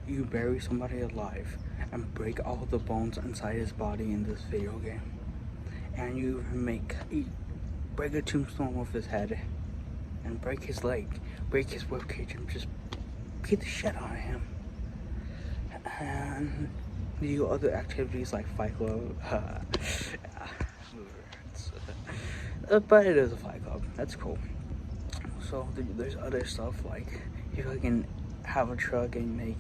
you bury somebody alive and break all the bones inside his body in this video game. And you break a tombstone with his head and break his leg, break his ribcage, and just beat the shit out of him. And do other activities like Fight Club. But it is a Fight Club. That's cool. So there's other stuff like you fucking have a truck and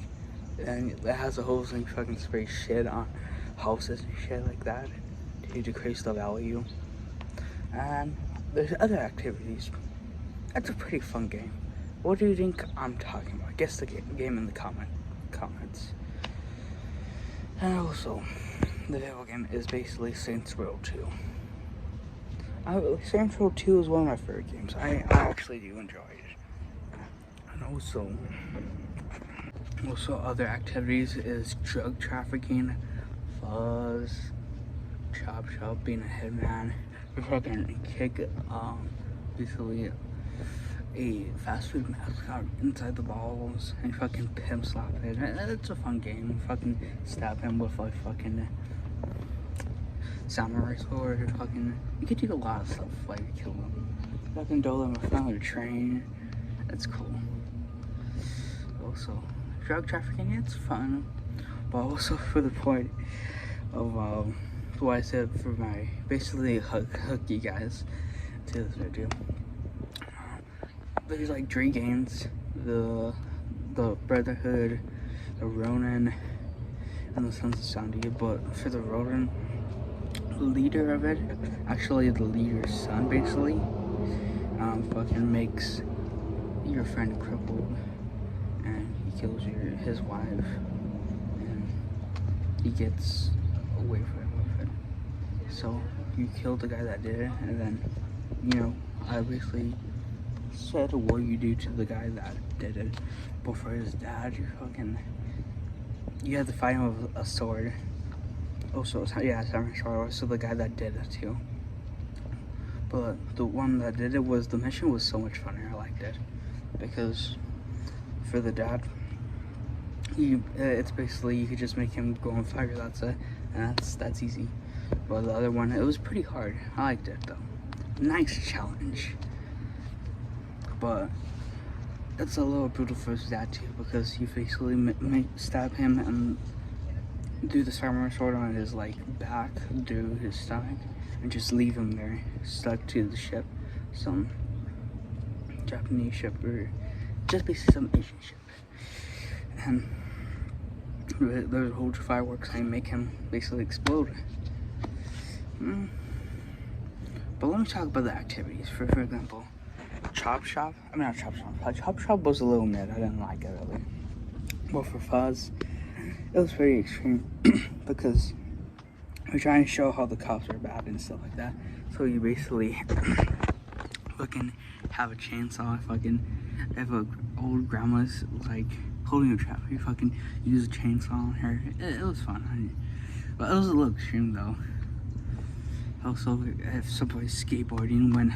it has a hose and you fucking spray shit on houses and shit like that to decrease the value. And there's other activities. That's a pretty fun game. What do you think I'm talking about? Guess the game in the comments. And also, the video game is basically Saints Row 2. Saints Row 2 is one of my favorite games. I actually do enjoy it. And also other activities is drug trafficking, fuzz, chop shop, being a hitman, fucking kick basically a fast food mascot inside the balls and fucking pimp slap it. It's a fun game. Fucking stab him with like fucking samurai sword. You could do a lot of stuff like kill him. Fucking throw them in front of a train. That's cool. Also, drug trafficking, it's fun, but also for the point of what I said for my basically hook you guys to this video. There's like 3 games: the Brotherhood, the Ronin, and the Sons of Sandy. But for the Ronin, the leader of it, actually the leader's son, basically, fucking makes your friend crippled, and he kills his wife, and he gets away from it with it. So you kill the guy that did it, and then I basically said what you do to the guy that did it. But for his dad, you had to fight him with a sword. Also, yeah, samurai sword. So the guy that did it too. But the one that did it the mission was so much funner. I liked it because for the dad, it's basically you could just make him go on fire. That's it, and that's easy. But the other one, it was pretty hard. I liked it though. Nice challenge. But it's a little brutal for his dad too, because you basically stab him and do the samurai sword on his back, do his stomach, and just leave him there, stuck to the ship, some Japanese ship or just basically some Asian ship. And there's a whole fireworks and make him basically explode. But let me talk about the activities. For example, Chop Shop was a little mid. I didn't like it really. But for Fuzz, it was very extreme because we're trying to show how the cops are bad and stuff like that. So you basically fucking have a chainsaw. If an old grandma's holding a trap, you fucking use a chainsaw on her. It was fun. But it was a little extreme though. Also, if somebody's skateboarding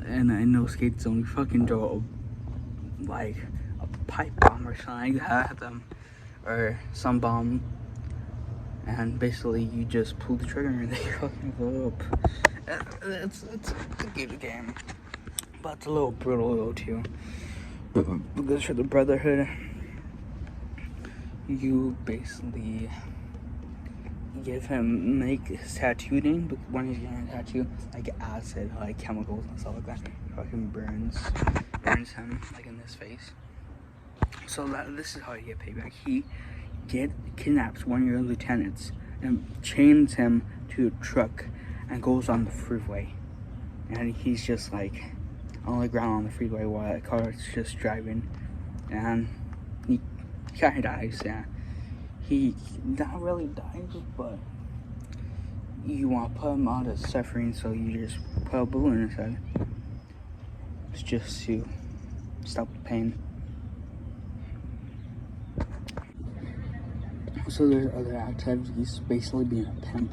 in a no skate zone, you fucking throw a pipe bomb or something like that at them, or some bomb, and basically you just pull the trigger and they fucking blow up. It's a good game, but it's a little brutal though too. Because for the Brotherhood, you basically make his tattoo name, but when he's getting a tattoo, acid, chemicals and stuff like that, fucking burns him in his face. So this is how you get payback. He kidnaps one of your lieutenants and chains him to a truck and goes on the freeway, and he's just on the ground on the freeway while a car is just driving, and he kind of dies. Yeah. He not really dies, but you want to put him out of suffering, so you just put a balloon in his head. It's just to stop the pain. So there's other activities, basically being a pimp,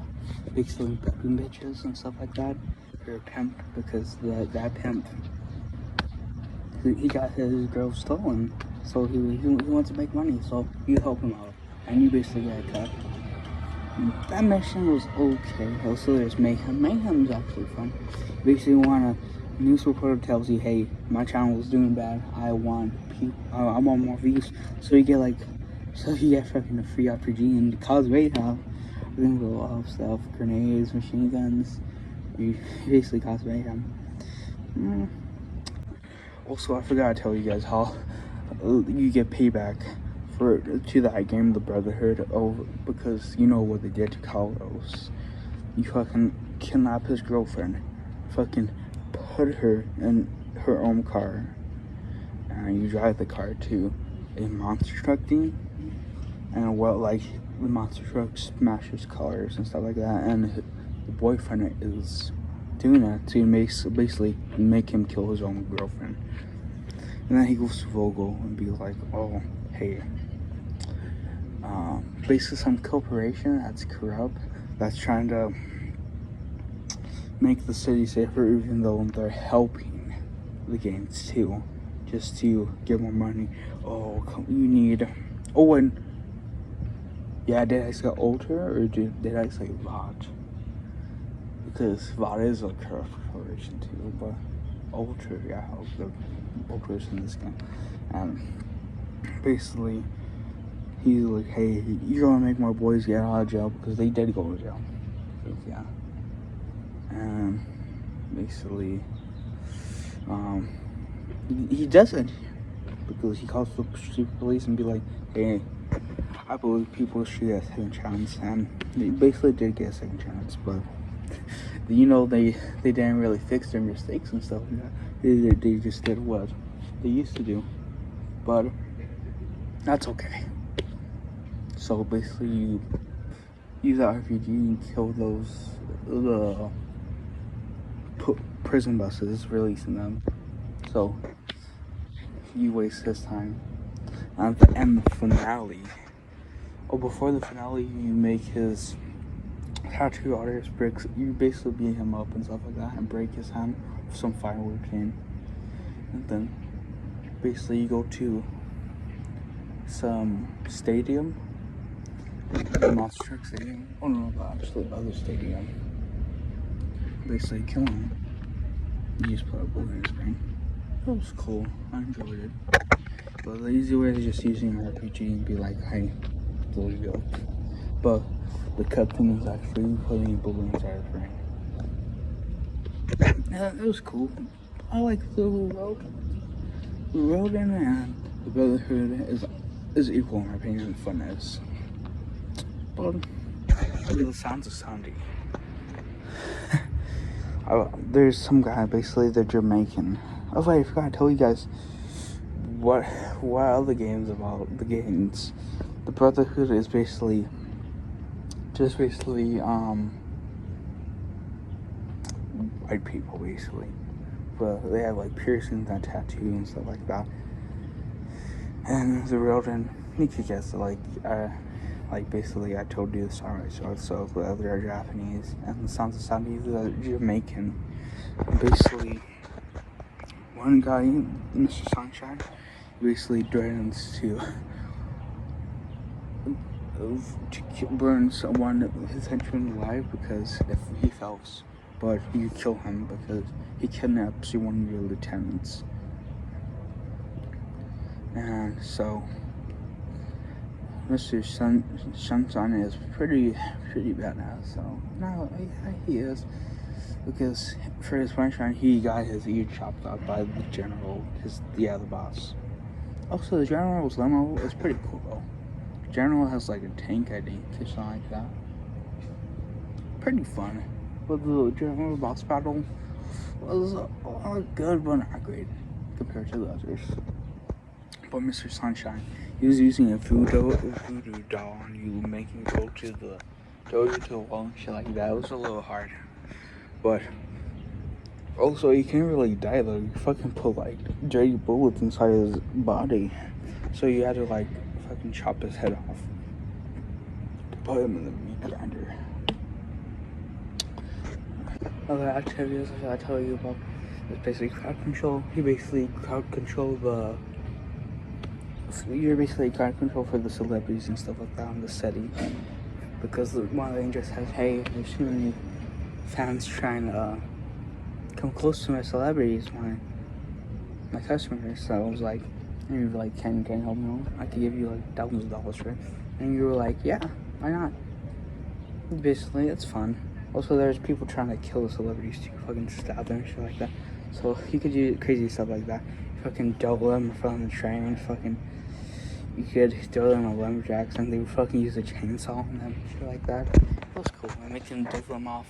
basically pimping bitches and stuff like that. You're a pimp because that pimp, he got his girl stolen, So he wants to make money, so you help him out. And you basically get a cut. That mission was okay. Also, there's Mayhem. Mayhem's actually fun. Basically, a news reporter tells you, hey, my channel is doing bad. I want more views. So you get fucking a free RPG and cause mayhem. We're gonna go off stuff, grenades, machine guns. You basically cause mayhem. Also, I forgot to tell you guys how you get payback to that game, the Brotherhood, because you know what they did to Carlos. You fucking kidnap his girlfriend, fucking put her in her own car, and you drive the car to a monster truck thing, and the monster truck smashes cars and stuff like that, and the boyfriend is doing that to basically make him kill his own girlfriend. And then he goes to Vogel and be like, oh, hey, basically some corporation that's corrupt, that's trying to make the city safer, even though they're helping the games too, just to get more money. Oh, you need, did I say Alter or did I say VOD? Because VOD is a corrupt corporation too, but Alter, yeah, Alter is in this game. And basically, he's like, hey, you're gonna make my boys get out of jail, because they did go to jail. Yeah. And basically, he doesn't, because he calls the secret police and be like, hey, I believe people should get a second chance. And they basically did get a second chance, but you know, they didn't really fix their mistakes and stuff. They just did what they used to do, but that's okay. So basically, you use the RPG and kill the prison buses, releasing them. So you waste his time. And at the end, the finale. Before the finale, you make his tattoo artist bricks. You basically beat him up and stuff like that, and break his hand with some firework in. And then basically you go to some stadium, the Monster Truck Stadium. Oh no, actually other stadium. Basically kill him. You just put a bullet in his brain. It was cool. I enjoyed it. But the easy way is just using an RPG and be like, hey, there you go. But the cut thing is actually putting a bullet inside his brain. Yeah, it was cool. I like the Rogan. The Rogan and the Brotherhood is equal in my opinion in funness. But the sounds of Sandy. There's some guy, basically they're Jamaican. Oh wait, I forgot to tell you guys what other games about the games. The Brotherhood is basically white people basically, but they have like piercings and tattoos and stuff like that. And the Rogan, you could guess it, basically I told you the story, so the other are Japanese, and the Sons of Sandy are Jamaican. Basically, one guy, Mr. Sunshine, basically threatens to burn his henchman alive because if he fails, but you kill him because he kidnaps one of your lieutenants. And so Mr. Sunshine is pretty badass. So no, he is, because for his sunshine he got his ear chopped off by the general, the boss. Also, the general's limo is pretty cool though. The general has like a tank, I think, or something like that. Pretty fun. But the general boss battle was good but not great compared to the others. But Mr. Sunshine, he was using a voodoo doll on you, making go to the wall and shit like that. It was a little hard. But also, he can't really die though. You fucking put like dirty bullets inside his body. So you had to like fucking chop his head off. Put him in the meat grinder. Other activities I tell you about is basically crowd control. He basically crowd control you're basically ground control for the celebrities and stuff like that on the setting. Because one of the angels says, hey, there's too many fans trying to come close to my celebrities, my customers. So I was like, and you were like, can you help me out? I could give you like thousands of dollars for it. And you were like, yeah, why not? Basically, it's fun. Also, there's people trying to kill the celebrities too, fucking stab them and shit like that. So you could do crazy stuff like that. Fucking double them in front of the train, fucking. You could throw them on lumberjacks and they would fucking use a chainsaw on them, shit like that. It was cool. And make them double them off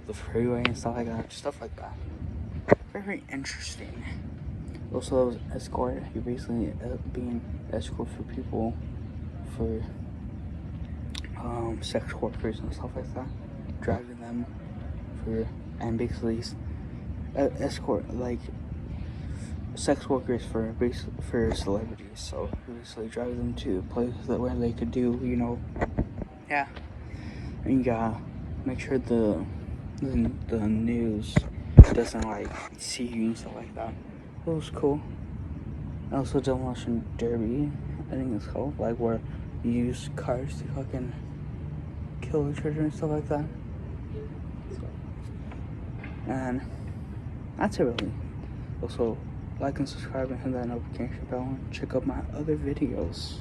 the freeway and stuff like that. Stuff like that. Very interesting. Also, as escort, you're basically being escort for people, for sex workers and stuff like that. Driving them for, and basically escort, like, sex workers for celebrities. So basically drive them to places where they could do, you know, yeah. And you gotta make sure the news doesn't like see you and stuff like that. It was cool. Also, Demolition Derby, I think it's called, like where you use cars to fucking kill each other and stuff like that. And that's it really. Also, like and subscribe and hit that notification bell and check out my other videos.